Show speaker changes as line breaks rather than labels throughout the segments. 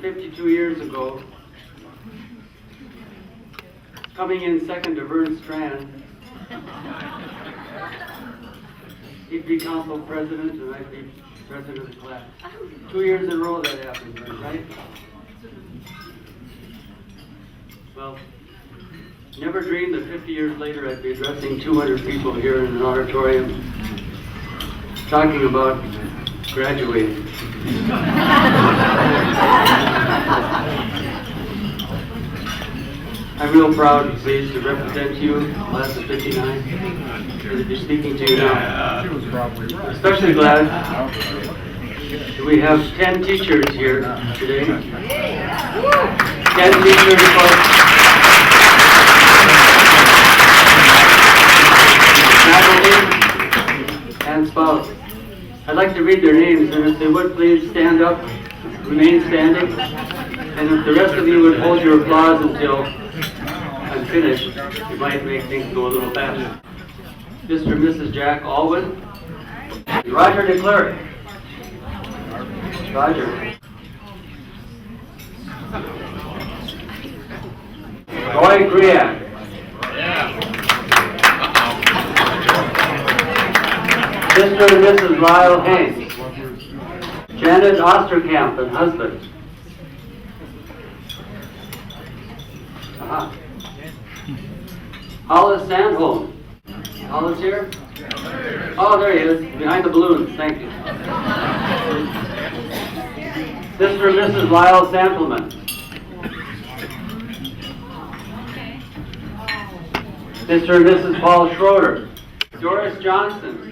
52 years ago, coming in second to Vern Strand, he'd be council president and I'd be president of the class. 2 years in a row that happened, right? Well, never dreamed that 50 years later I'd be addressing 200 people here in an auditorium talking about graduating. I'm real proud and pleased to represent you, class of 59, and to be speaking to you now. Especially glad that we have 10 teachers here today. 10 teachers faculty and spouse. I'd like to read their names, and if they would please stand up, remain standing, and if the rest of you would hold your applause until I'm finished, it might make things go a little faster. Mr. and Mrs. Jack Alwyn, Roger DeClerc. Roger. Roy Griak. Mr. and Mrs. Lyle Hanks. Janet Osterkamp and husband. Hollis Sandholm. Hollis here? Oh, there he is, behind the balloons. Thank you. Mr. and Mrs. Lyle Santelman. Mr. and Mrs. Paul Schroeder. Doris Johnson.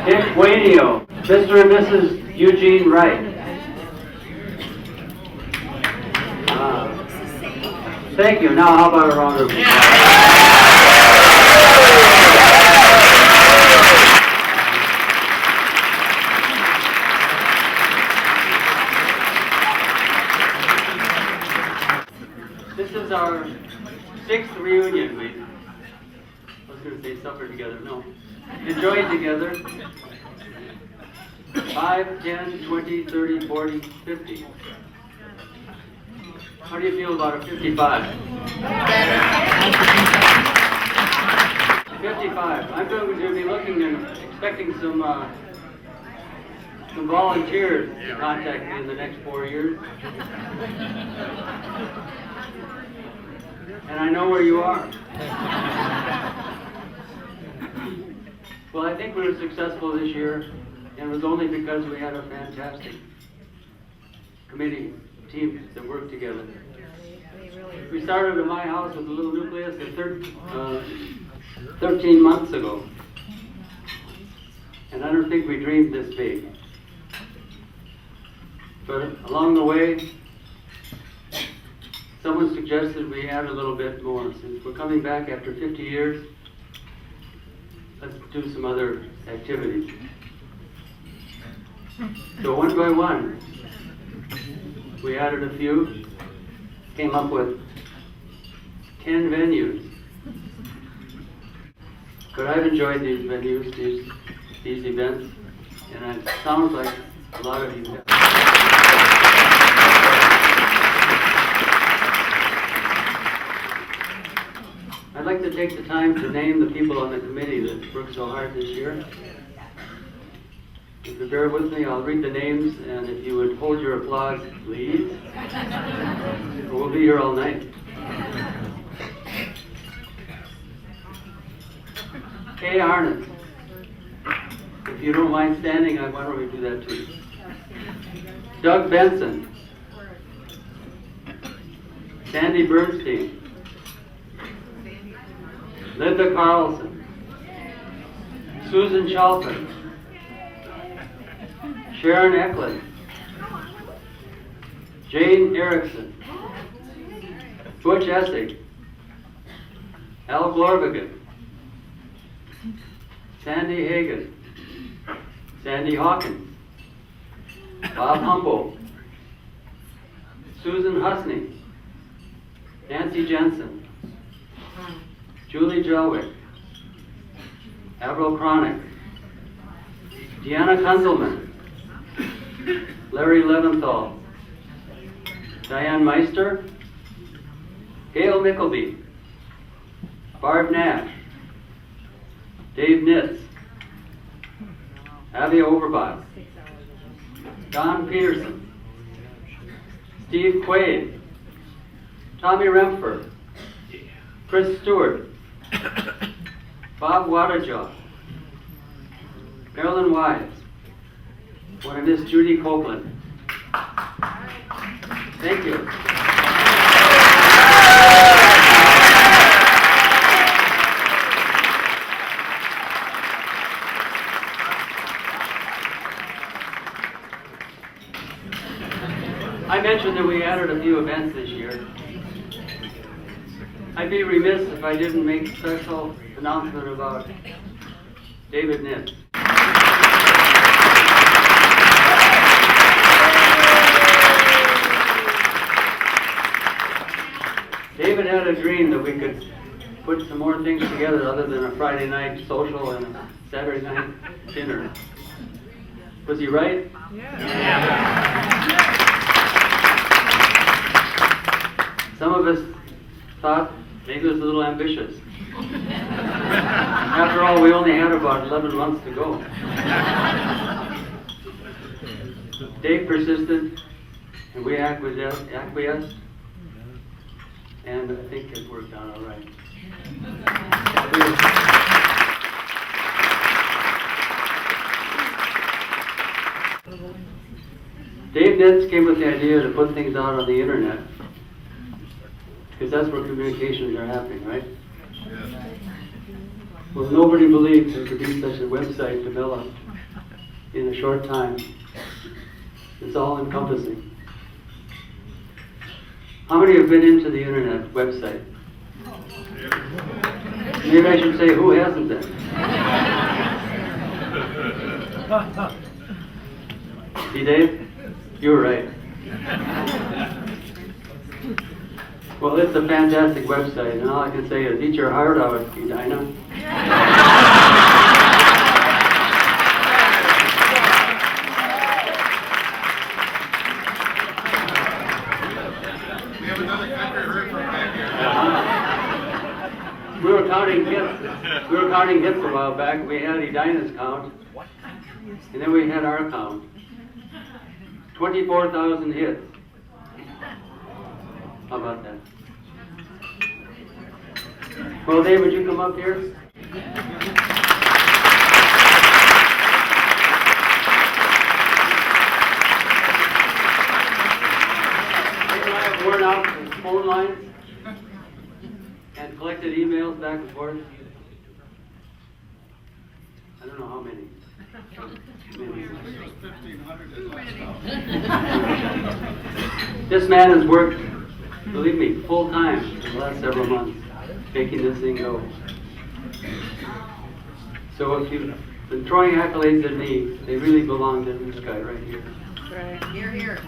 Dick Wainio. Mr. and Mrs. Eugene Wright. Thank you. Now, how about a round of applause? This is our 6th reunion. I was going to say supper together. No. Enjoyed together. 5, 10, 20, 30, 40, 50. How do you feel about a 55? 55. I'm going to be looking and expecting some volunteers to contact me in the next 4 years. And I know where you are. Well, I think we were successful this year, and it was only because we had a fantastic committee team that worked together. We started at my house with a little nucleus of 13 months ago. And I don't think we dreamed this big. But along the way, someone suggested we add a little bit more. Since we're coming back after 50 years, let's do some other activities. So one by one, we added a few, came up with 10 venues. But I've enjoyed these venues, these events, and it sounds like a lot of you have. I'd like to take the time to name the people on the committee that worked so hard this year. If you bear with me, I'll read the names, and if you would hold your applause, please. We'll be here all night. Kay Arnott. If you don't mind standing, why don't we do that too? Doug Benson. Sandy Bernstein. Linda Carlson. Susan Chalfin. Sharon Eklund. Jane Erickson. Butch Essig. Al Glorvigan. Sandy Hagan. Sandy Hawkins. Bob Humboldt. Susan Husney. Nancy Jensen. Julie Jelwick. Avril Cronick. Deanna Kunzelman. Larry Leventhal, Diane Meister, Gail Mickleby, Barb Nash, Dave Nitz, Abby Overbach, Don Peterson, Steve Quaid, Tommy Remfer, Chris Stewart, Bob Wadajaw, Marilyn Wise. Want to miss Judy Copeland. Thank you. I mentioned that we added a few events this year. I'd be remiss if I didn't make a special announcement about David Nitz. David had a dream that we could put some more things together other than a Friday night social and a Saturday night dinner. Was he right? Yeah. Some of us thought maybe it was a little ambitious. After all, we only had about 11 months to go. Dave persisted, and we acquiesced, and I think it worked out all right. Dave Nitz came with the idea to put things out on the internet, because that's where communications are happening, right? Yes. Well, nobody believed there could be such a website developed in a short time. It's all encompassing. How many have been into the internet website? Maybe I should say, who hasn't been? See, Dave? You were right. Well, it's a fantastic website, and all I can say is eat your heart out, Edina.
We have another country heard from back here.
We were counting hits. We were counting hits a while back. We had Edina's count, and then we had our count. 24,000 hits. How about that? Well, Dave, would you come up here? Dave and I have worn out the phone lines and collected emails back and forth. I don't know how many. This man has worked, believe me, full time for the last several months, making this thing go. So if you've been throwing accolades at me, they really belong to this guy right here.
Right. Here, here.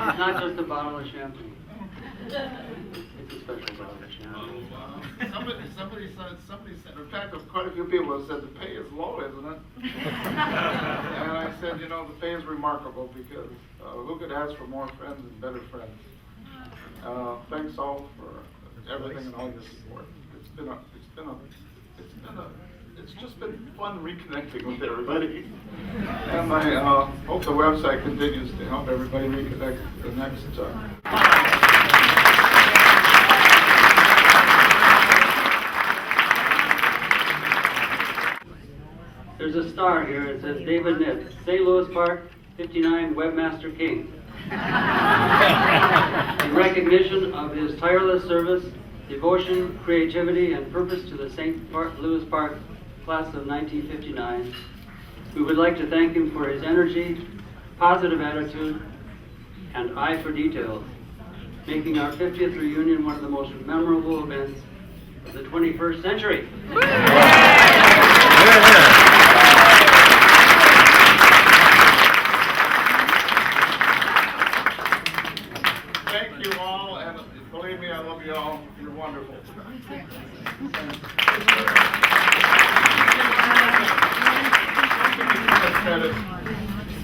It's not just a bottle of champagne. It's a special bottle of champagne.
Somebody said, in fact, quite a few people have said the pay is low, isn't it? And I said, you know, the pay is remarkable because who could ask for more friends and better friends? Thanks all for everything and all your support. It's just been fun reconnecting with everybody. And I hope the website continues to help everybody reconnect the next
There's a star here. It says David Nitz, St. Louis Park, 59 Webmaster King. In recognition of his tireless service devotion, creativity, and purpose to the St. Louis Park class of 1959. We would like to thank him for his energy, positive attitude, and eye for details, making our 50th reunion one of the most memorable events of the 21st century.
Thank you all, and believe me, I love you all. You're wonderful.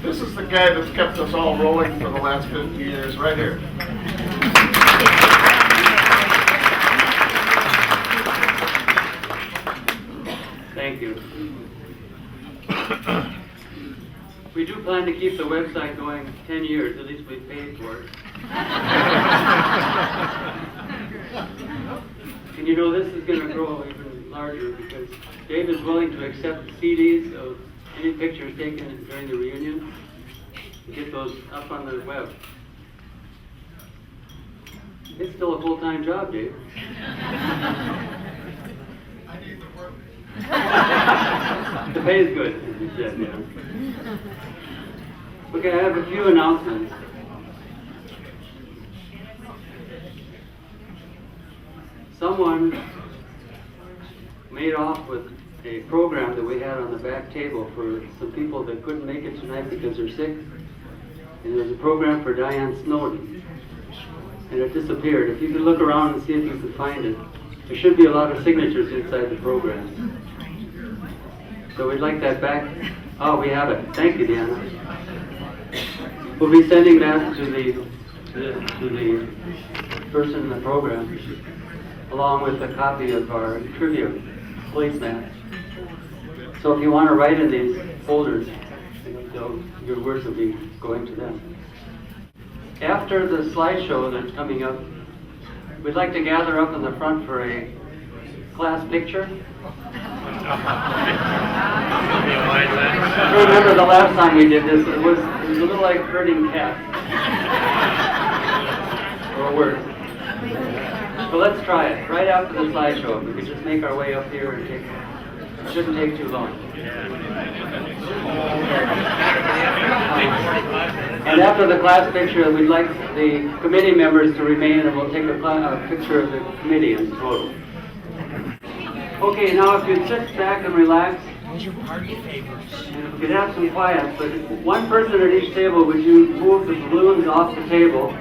This is the guy that's kept us all rolling for the last 50 years, right here.
Thank you. We do plan to keep the website going 10 years, at least we paid for it. And you know, this is going to grow even larger because Dave is willing to accept CDs of any pictures taken during the reunion and get those up on the web. It's still a full-time job, Dave.
I need the work.
The pay is good, as you said, yeah. Okay, I have a few announcements. Someone made off with a program that we had on the back table for some people that couldn't make it tonight because they're sick. And it was a program for Diane Snowden. And it disappeared. If you could look around and see if you could find it. There should be a lot of signatures inside the program. So we'd like that back. Oh, we have it. Thank you, Deanna. We'll be sending that to the person in the program, along with a copy of our trivia place map. So if you want to write in these folders, your words will be going to them. After the slideshow that's coming up, we'd like to gather up in the front for a class picture. I remember the last time we did this, it was a little like herding cats. Or worse. So let's try it. Right after the slideshow, we could just make our way up here and it shouldn't take too long. And after the class picture, we'd like the committee members to remain and we'll take a picture of the committee in total. Okay, now if you'd sit back and relax. And if we could have some quiet, but one person at each table, would you move the balloons off the table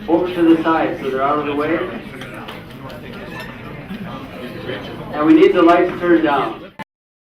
over to the side so they're out of the way? And we need the lights turned down.